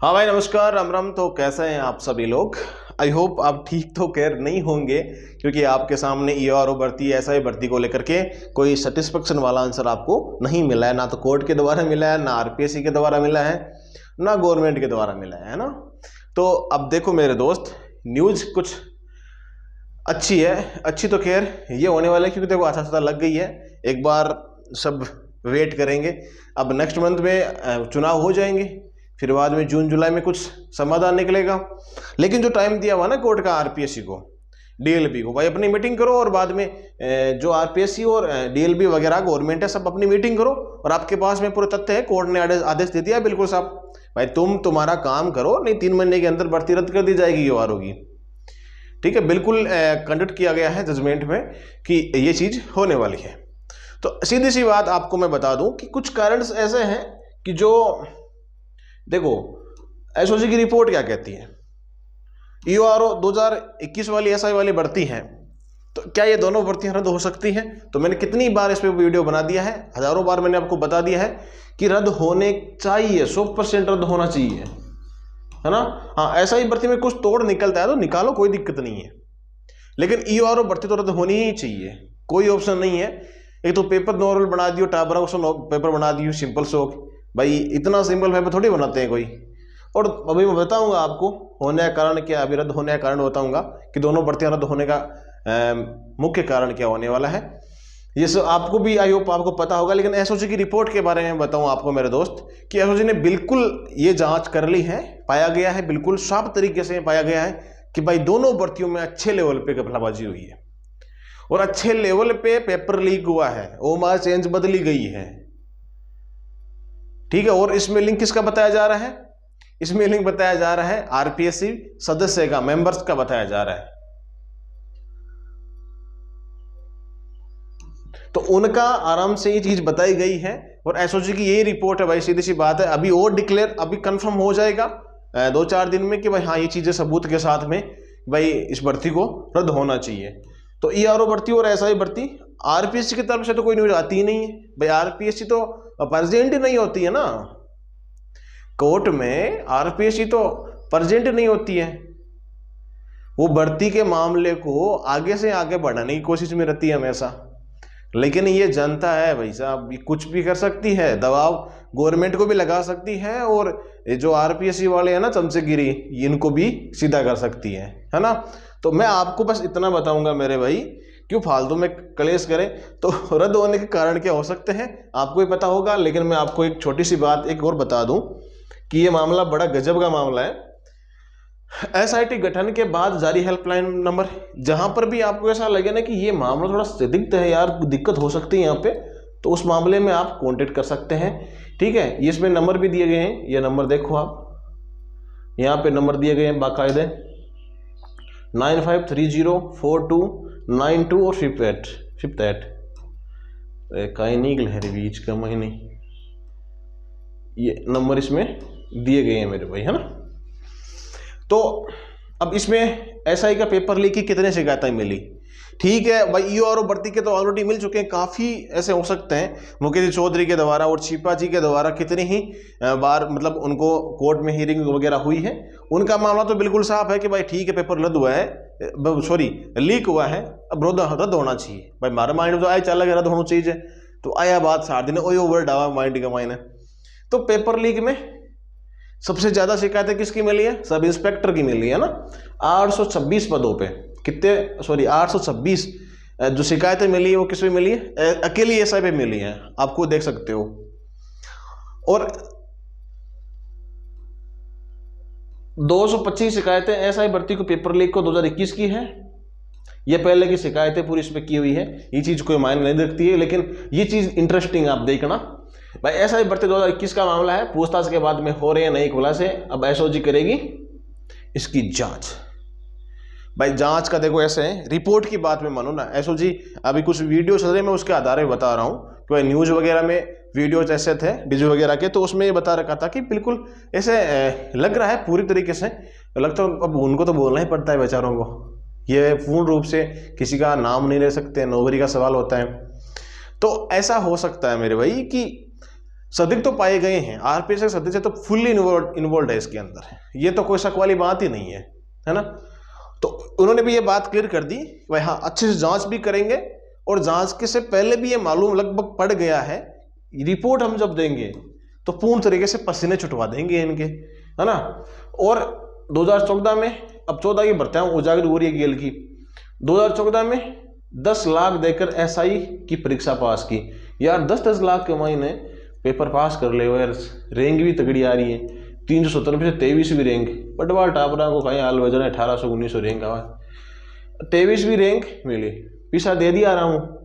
हाँ भाई नमस्कार, राम राम। तो कैसे हैं आप सभी लोग? आई होप आप ठीक तो खैर नहीं होंगे, क्योंकि आपके सामने ईआरओ भर्ती, एसआई भर्ती को लेकर के कोई सेटिस्फेक्शन वाला आंसर आपको नहीं मिला है। ना तो कोर्ट के द्वारा मिला है, ना आरपीएससी के द्वारा मिला है, ना गवर्नमेंट के द्वारा मिला है ना। तो अब देखो मेरे दोस्त, न्यूज़ कुछ अच्छी है। अच्छी तो खैर ये होने वाला है, क्योंकि देखो आचार लग गई है। एक बार सब वेट करेंगे। अब नेक्स्ट मंथ में चुनाव हो जाएंगे, फिर बाद में जून जुलाई में कुछ समाधान निकलेगा। लेकिन जो टाइम दिया हुआ ना कोर्ट का आरपीएससी को, डीएलबी को, भाई अपनी मीटिंग करो और बाद में जो आरपीएससी और डीएलबी वगैरह गवर्नमेंट है, सब अपनी मीटिंग करो। और आपके पास में पूरे तथ्य है, कोर्ट ने आदेश दे दिया बिल्कुल साहब, भाई तुम तुम्हारा काम करो, नहीं 3 महीने के अंदर भर्ती रद्द कर दी जाएगी ईआरओ की। ठीक है, बिल्कुल कंडक्ट किया गया है जजमेंट में कि ये चीज होने वाली है। तो सीधी सी बात आपको मैं बता दूं कि कुछ कारण ऐसे हैं कि जो देखो एसओजी की रिपोर्ट क्या कहती है, ईआरओ 2021 वाली एसआई वाली भर्ती है, तो क्या ये दोनों भर्तियां रद्द हो सकती हैं? तो मैंने कितनी बार इस पे वीडियो बना दिया है, हजारों बार मैंने आपको बता दिया है कि रद्द होने चाहिए, 100% रद्द होना चाहिए, है ना। हाँ, एसआई भर्ती में कुछ तोड़ निकलता है तो निकालो, कोई दिक्कत नहीं है, लेकिन ईआरओ भर्ती तो रद्द होनी ही चाहिए, कोई ऑप्शन नहीं है। एक तो पेपर नॉर्मल बना दियो, टाबरा पेपर बना दियो, सिंपल शौक, भाई इतना सिंपल पेपर थोड़ी बनाते हैं कोई। और अभी मैं बताऊंगा आपको होने का कारण क्या, अभी रद्द होने का कारण बताऊंगा कि दोनों भर्तियां रद्द होने का मुख्य कारण क्या होने वाला है। ये सब आपको भी आई होप आपको पता होगा। लेकिन एसओजी की रिपोर्ट के बारे में बताऊं आपको मेरे दोस्त, कि एसओजी ने बिल्कुल ये जांच कर ली है, पाया गया है, बिल्कुल साफ तरीके से पाया गया है कि भाई दोनों भर्तियों में अच्छे लेवल पे घपलाबाजी हुई है और अच्छे लेवल पे पेपर लीक हुआ है, ओमार चेंज बदली गई है। ठीक है, और इसमें लिंक किसका बताया जा रहा है? इसमें लिंक बताया जा रहा है आरपीएससी सदस्य का, मेंबर्स का बताया जा रहा है। तो उनका आराम से ये चीज बताई गई है और एसओजी की यही रिपोर्ट है भाई, सीधी सी बात है। अभी और डिक्लेयर अभी कंफर्म हो जाएगा 2-4 दिन में कि भाई हाँ ये चीजें सबूत के साथ में भाई इस भर्ती को रद्द होना चाहिए। तो ईआरओ भर्ती और एसआई भर्ती आरपीएससी की तरफ से तो कोई न्यूज आती ही नहीं है भाई, आरपीएससी तो प्रेजेंट ही नहीं होती है ना कोर्ट में, आरपीएससी तो प्रेजेंट नहीं होती है, वो भर्ती के मामले को आगे से आगे बढ़ाने की कोशिश में रहती है हमेशा। लेकिन ये जनता है भाई साहब, कुछ भी कर सकती है, दबाव गवर्नमेंट को भी लगा सकती है, और ये जो आरपीएससी वाले हैं ना चमचेगिरी, इनको भी सीधा कर सकती है ना। तो मैं आपको बस इतना बताऊंगा मेरे भाई, क्यों फालतू में कलेश करें। तो रद्द होने के कारण क्या हो सकते हैं आपको ही पता होगा, लेकिन मैं आपको एक छोटी सी बात एक और बता दूं कि ये मामला बड़ा गजब का मामला है। एसआईटी गठन के बाद जारी हेल्पलाइन नंबर, जहां पर भी आपको ऐसा लगे ना कि ये मामला थोड़ा संदिग्ध है यार, दिक्कत हो सकती है यहाँ पे, तो उस मामले में आप कांटेक्ट कर सकते हैं। ठीक है, ये इसमें नंबर भी दिए गए हैं, ये नंबर देखो आप, यहाँ पे नंबर दिए गए हैं बाकायदे, 95304292 और 58 कहीं निकल है बीच का महीने, ये नंबर इसमें दिए गए हैं मेरे भाई, है ना। तो अब इसमें एसआई का पेपर लीक की कितने शिकायतें मिली? ठीक है भाई, ईआरओ भर्ती के तो ऑलरेडी मिल चुके हैं, काफी ऐसे हो सकते हैं, मुकेश चौधरी के द्वारा और छिपा जी के द्वारा कितनी ही बार मतलब उनको कोर्ट में हियरिंग वगैरह हुई है। उनका मामला तो बिल्कुल साफ है कि भाई ठीक है पेपर रद्द हुआ है, सॉरी लीक हुआ है, अब रद्द होना चाहिए भाई। हमारा माइंड तो आया चल रहा रद्द होना चाहिए, तो आया बात 7 दिन ओवर डावा माइंड का माइंड। तो पेपर लीक में सबसे ज्यादा शिकायतें किसकी मिली है? सब इंस्पेक्टर की मिली है ना, 826 पदों पे, कितने, सॉरी 826 जो शिकायतें मिली है वो किस पे मिली है? अकेली एसआई पे मिली है, आपको देख सकते हो। और 225 शिकायतें एसआई भर्ती को पेपर लीक को 2021 की है। ये पहले की शिकायतें पूरी इस पे की हुई है, ये चीज कोई मायने नहीं रखती है, लेकिन ये चीज इंटरेस्टिंग आप देखना भाई। एसआई भर्ती 2021 का मामला है, पूछताछ के बाद में हो रहे हैं नए खुलासे, अब एसओजी करेगी इसकी जांच। भाई जांच का देखो ऐसे है, रिपोर्ट की बात में मानो ना, एसओजी अभी कुछ वीडियो चल रहे, मैं उसके आधार पर बता रहा हूँ कि भाई न्यूज वगैरह में वीडियो ऐसे थे डीजो वगैरह के, तो उसमें ये बता रखा था कि बिल्कुल ऐसे लग रहा है पूरी तरीके से, लगता है अब उनको तो बोलना ही पड़ता है बेचारों को, ये पूर्ण रूप से किसी का नाम नहीं ले सकते, नौकरी का सवाल होता है। तो ऐसा हो सकता है मेरे भाई कि संदिग्ध तो पाए गए हैं, आरपीएस के संदिग्ध तो फुल्ली इन्वॉल्व है इसके अंदर, ये तो कोई शक वाली बात ही नहीं है ना। तो उन्होंने भी ये बात क्लियर कर दी भाई हाँ अच्छे से जांच भी करेंगे, और जांच के से पहले भी ये मालूम लगभग पड़ गया है, रिपोर्ट हम जब देंगे तो पूर्ण तरीके से पसीने छुटवा देंगे इनके, है ना। और 2014 में, अब 14 की भर्तियां उजागर हो रही है गेल की, 2014 में 10 लाख देकर एसआई की परीक्षा पास की। यार 10-10 लाख के महीने पेपर पास कर ले यार, रैंक भी तगड़ी आ रही है, 370 में से 23वीं रैंक, पटवार टापरा को कहीं हाल वजन 1800-1900 रैंक आवा, 23वीं रैंक मिली। पीछा दे दिया रहा हूँ,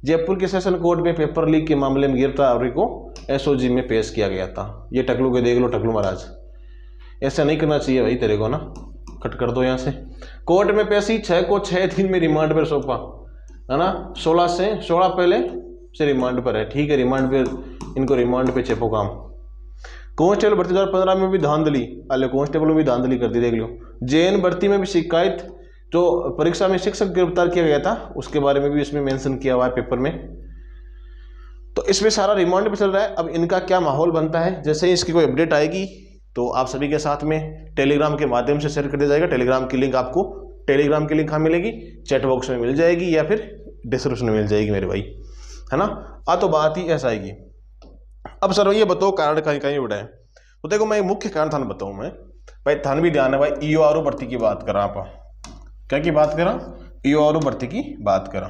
जयपुर के सेशन कोर्ट में पेपर लीक के मामले में गिरफ्तार को एसओजी में पेश किया गया था। ये टकलू के देख लो, टकलू महाराज ऐसा नहीं करना चाहिए भाई, तेरे को ना कट कर दो यहाँ से। कोर्ट में पेशी 6 को 6 दिन में रिमांड पर सौंपा, है ना। 16 पहले से रिमांड पर है, ठीक है, रिमांड पे इनको रिमांड पे चेपो काम। कांस्टेबल भर्ती 2015 में भी धांधली, अले कांस्टेबल में भी धांधली कर दी, देख लो। जेएन भर्ती में भी शिकायत, जो परीक्षा में शिक्षक गिरफ्तार किया गया था उसके बारे में भी इसमें मेंशन किया हुआ है पेपर में। तो इसमें सारा रिमांड पे चल रहा है। अब इनका क्या माहौल बनता है, जैसे ही इसकी कोई अपडेट आएगी तो आप सभी के साथ में टेलीग्राम के माध्यम से शेयर कर दिया जाएगा। टेलीग्राम की लिंक आपको, टेलीग्राम की लिंक कहाँ मिलेगी, चैट बॉक्स में मिल जाएगी या फिर डिस्क्रिप्शन में मिल जाएगी मेरे भाई, है ना। तो बात ही ऐसा आएगी। अब सर ये बताओ कारण कहीं उड़ा है, तो देखो मैं मुख्य कारण थान बताऊँ मैं भाई, थान भी ध्यान है भाई, ईओआरओ भर्ती की बात करा आप, क्या की बात करा, ईओआरओ भर्ती की बात करा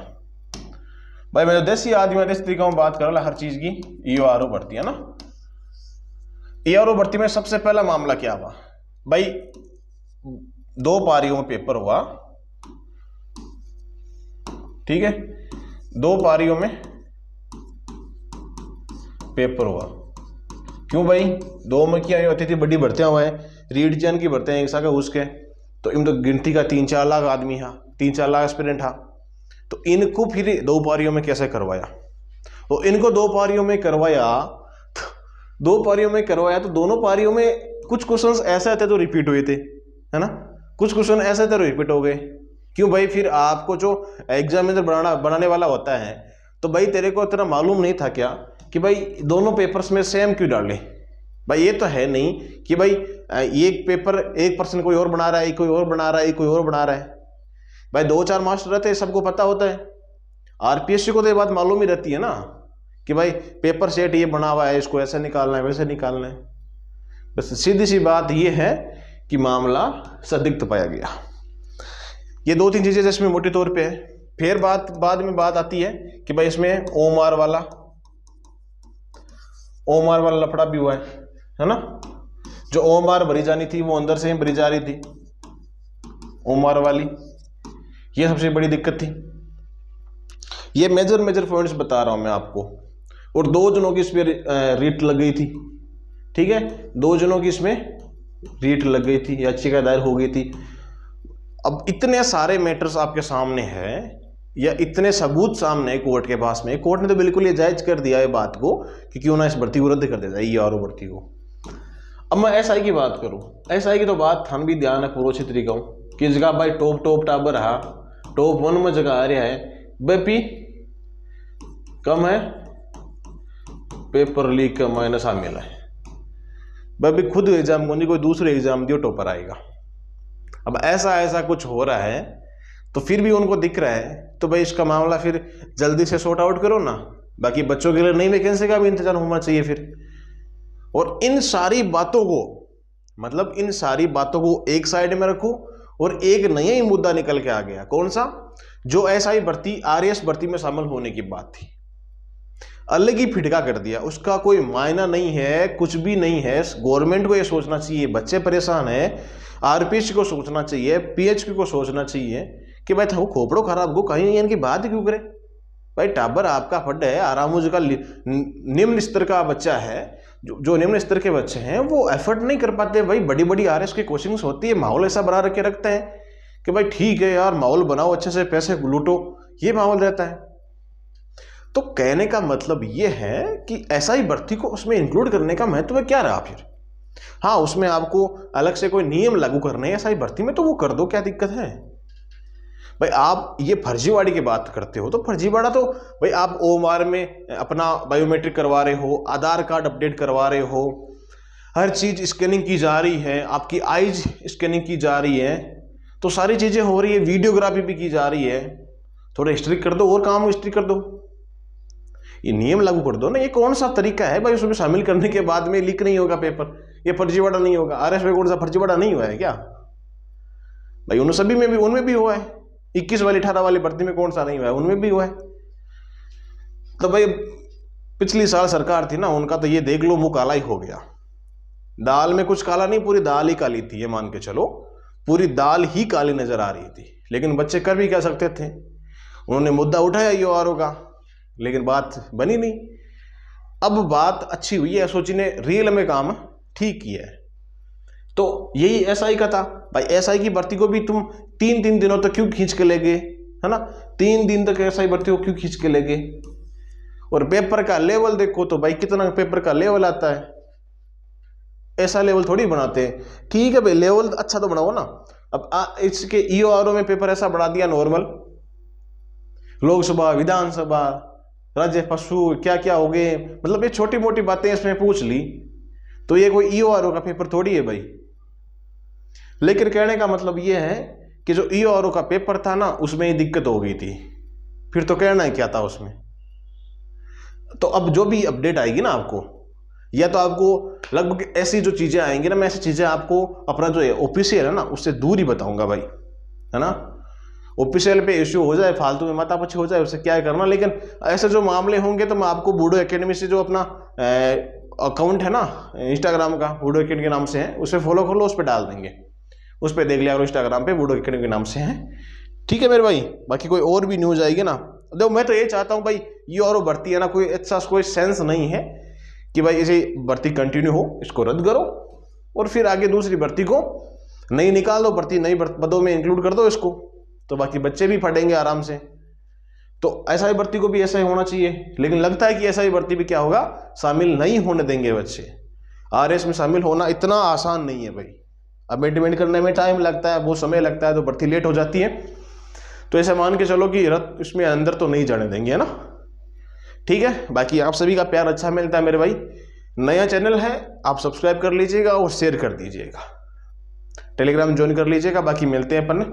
भाई। मैं जो देसी आदमी देसी तरीका में बात करा हर चीज की, ईओआरओ भर्ती, है ना। ईओआरओ भर्ती में सबसे पहला मामला क्या हुआ भाई, 2 पारियों में पेपर हुआ, ठीक है, 2 पारियों में पेपर हुआ। क्यों भाई, 2 में क्या होती थी, बड़ी भर्तियां हुआ है, रीड चैन की भर्तियां एक साथ उसके, तो इन तो गिनती का 3-4 लाख आदमी है, 3-4 लाख एस्पिरेंट था। तो इनको फिर 2 पारियों में कैसे करवाया, तो इनको 2 पारियों में करवाया, 2 पारियों में करवाया, तो दोनों पारियों में कुछ क्वेश्चंस ऐसे थे जो रिपीट हुए थे, है ना, कुछ क्वेश्चन ऐसे थे जो रिपीट हो गए। क्यों भाई, फिर आपको जो एग्जामिनर बनाने वाला होता है, तो भाई तेरे को इतना मालूम नहीं था क्या कि भाई दोनों पेपर्स में सेम क्यों डाले। भाई ये तो है नहीं कि भाई एक पेपर एक पर्सन कोई और बना रहा है, कोई और बना रहा है, कोई और बना रहा है। भाई 2-4 मास्टर रहते हैं, सबको पता होता है। आरपीएससी को तो ये बात मालूम ही रहती है ना कि भाई पेपर सेट ये बना हुआ है, इसको ऐसे निकालना है, वैसे निकालना है। बस सीधी सी बात ये है कि मामला संदिग्ध पाया गया। ये 2-3 चीजें जिसमें मोटे तौर पे है। फिर बाद में बात आती है कि भाई इसमें ओमआर वाला लफड़ा भी हुआ है ना। जो ओमआर भरी जानी थी वो अंदर से ही भरी जा रही थी, ओमआर वाली, ये सबसे बड़ी दिक्कत थी। ये मेजर पॉइंट्स बता रहा हूं मैं आपको। और 2 जनों की इसमें रीट लग गई थी, ठीक है, 2 जनों की इसमें रीट लग गई थी, याचिका दायर हो गई थी। अब इतने सारे मैटर्स आपके सामने हैं या इतने सबूत सामने है कोर्ट के पास में, कोर्ट ने तो बिल्कुल ये जायज कर दिया है बात को कि क्यों ना इस भर्ती को रद्द कर दिया जाए, ईओआरओ भर्ती को। अब मैं एसआई की बात करूं, एसआई की तो बात थान भी ध्यान है पूरा तरीका हूं कि जगह भाई टॉप टाबर रहा, टॉप 1 में जगह आ रहा है, बेपी कम है, पेपर लीक का माइनस शामिल है। भाई खुद एग्जाम को नहीं, कोई दूसरे एग्जाम दियो टॉपर आएगा। अब ऐसा कुछ हो रहा है तो फिर भी उनको दिख रहा है, तो भाई इसका मामला फिर जल्दी से सॉर्ट आउट करो ना। बाकी बच्चों के लिए नई वैकेंसी का भी इंतजाम होना चाहिए फिर। और इन सारी बातों को, मतलब इन सारी बातों को एक साइड में रखो और एक नया ही मुद्दा निकल के आ गया। कौन सा? जो एसआई भर्ती आरएएस भर्ती में शामिल होने की बात थी, अलग ही फिटका कर दिया। उसका कोई मायना नहीं है, कुछ भी नहीं है। गवर्नमेंट को यह सोचना चाहिए बच्चे परेशान है, आरपीएससी को सोचना चाहिए, पीएचक्यू को सोचना चाहिए कि भाई था खोपड़ो खराब को कहीं इनकी बात क्यों करे। भाई टाबर आपका फड है, आरामूज का निम्न स्तर का बच्चा है, जो निम्न स्तर के बच्चे हैं वो एफर्ट नहीं कर पाते। भाई बड़ी बड़ी आरएस की कोचिंग्स होती है, माहौल ऐसा बना रखे रखते हैं कि भाई ठीक है यार माहौल बनाओ, अच्छे से पैसे लूटो, ये माहौल रहता है। तो कहने का मतलब ये है कि एसआई भर्ती को उसमें इंक्लूड करने का महत्व क्या रहा फिर? हाँ, उसमें आपको अलग से कोई नियम लागू करने हैं एसआई भर्ती में तो वो कर दो, क्या दिक्कत है? भाई आप ये फर्जीवाड़ी की बात करते हो तो फर्जीवाड़ा तो भाई आप ओएमआर में अपना बायोमेट्रिक करवा रहे हो, आधार कार्ड अपडेट करवा रहे हो, हर चीज स्कैनिंग की जा रही है, आपकी आईज स्कैनिंग की जा रही है, तो सारी चीजें हो रही है, वीडियोग्राफी भी की जा रही है। थोड़ा हिस्ट्री कर दो, और काम हिस्ट्री कर दो, ये नियम लागू कर दो ना। ये कौन सा तरीका है भाई उसमें शामिल करने के बाद में लीक नहीं होगा पेपर, ये फर्जीवाड़ा नहीं होगा? आरएस में कौन सा फर्जीवाड़ा नहीं हुआ है क्या भाई? उन सभी में भी, उनमें भी हुआ है। 21 वाली 18 वाली भर्ती में कौन सा नहीं हुआ है? उनमें भी हुआ है। तो भाई पिछली साल सरकार थी ना, उनका तो ये देख लो मुंह काला ही हो गया। दाल में कुछ काला नहीं, पूरी दाल ही काली थी, ये मान के चलो, पूरी दाल ही काली नजर आ रही थी। लेकिन बच्चे कर भी क्या सकते थे? उन्होंने मुद्दा उठाया ईओआरओ का, लेकिन बात बनी नहीं। अब बात अच्छी हुई है, एसओजी ने रियल में काम ठीक किया है। तो यही एसआई का था भाई। एसआई की भर्ती को भी तुम 3-3 दिनों तक क्यों खींच के ले गए, है ना? 3 दिन तक एसआई भर्ती को क्यों खींच के ले गए? और पेपर का लेवल देखो तो भाई कितना पेपर का लेवल आता है, ऐसा लेवल थोड़ी बनाते हैं। ठीक है भाई, लेवल अच्छा तो बनाओ ना। अब इसके ईओआरओ में पेपर ऐसा बढ़ा दिया नॉर्मल, लोकसभा, विधानसभा, राज्य, पशु, क्या क्या हो गए, मतलब ये छोटी मोटी बातें इसमें पूछ ली, तो ये कोई ईओआरओ का पेपर थोड़ी है भाई। लेकिन कहने का मतलब ये है कि जो ईओआरओ का पेपर था ना, उसमें ये दिक्कत हो गई थी, फिर तो कहना है क्या था उसमें। तो अब जो भी अपडेट आएगी ना आपको, या तो आपको लगभग ऐसी जो चीजें आएंगी ना, मैं ऐसी चीजें आपको अपना जो ऑफिशियल है ना उससे दूर ही बताऊंगा भाई, है ना? ऑफिशियल पे इश्यू हो जाए, फालतू में मातापची हो जाए, उससे क्या करना। लेकिन ऐसे जो मामले होंगे तो मैं आपको बूडो एकेडमी से जो अपना अकाउंट है ना इंस्टाग्राम का, बूडो एकेडमी के नाम से है, उसे फॉलो कर लो, उस पर डाल देंगे, उस पर देख लिया, और इंस्टाग्राम पे बूडो एकेडमी के नाम से है। ठीक है मेरे भाई, बाकी कोई और भी न्यूज आएगी ना, देखो मैं तो ये चाहता हूँ भाई, ये और भर्ती है ना, कोई अच्छा कोई सेंस नहीं है कि भाई इसे भर्ती कंटिन्यू हो, इसको रद्द करो और फिर आगे दूसरी भर्ती को नई निकाल दो, भर्ती नई पदों में इंक्लूड कर दो इसको, तो बाकी बच्चे भी पढ़ेंगे आराम से। तो ऐसा ही भर्ती को भी ऐसा ही होना चाहिए। लेकिन लगता है कि ऐसा ही भर्ती भी क्या होगा, शामिल नहीं होने देंगे बच्चे। आरएस में शामिल होना इतना आसान नहीं है भाई, अमेंडमेंट करने में टाइम लगता है, वो समय लगता है, तो भर्ती लेट हो जाती है। तो ऐसे मान के चलो कि रद्द इसमें अंदर तो नहीं जाने देंगे, है ना? ठीक है, बाकी आप सभी का प्यार अच्छा मिलता है मेरे भाई। नया चैनल है, आप सब्सक्राइब कर लीजिएगा और शेयर कर दीजिएगा, टेलीग्राम ज्वाइन कर लीजिएगा। बाकी मिलते हैं अपन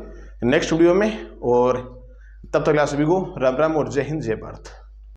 नेक्स्ट वीडियो में, और तब तक आप सभी को राम राम और जय हिंद, जय भारत।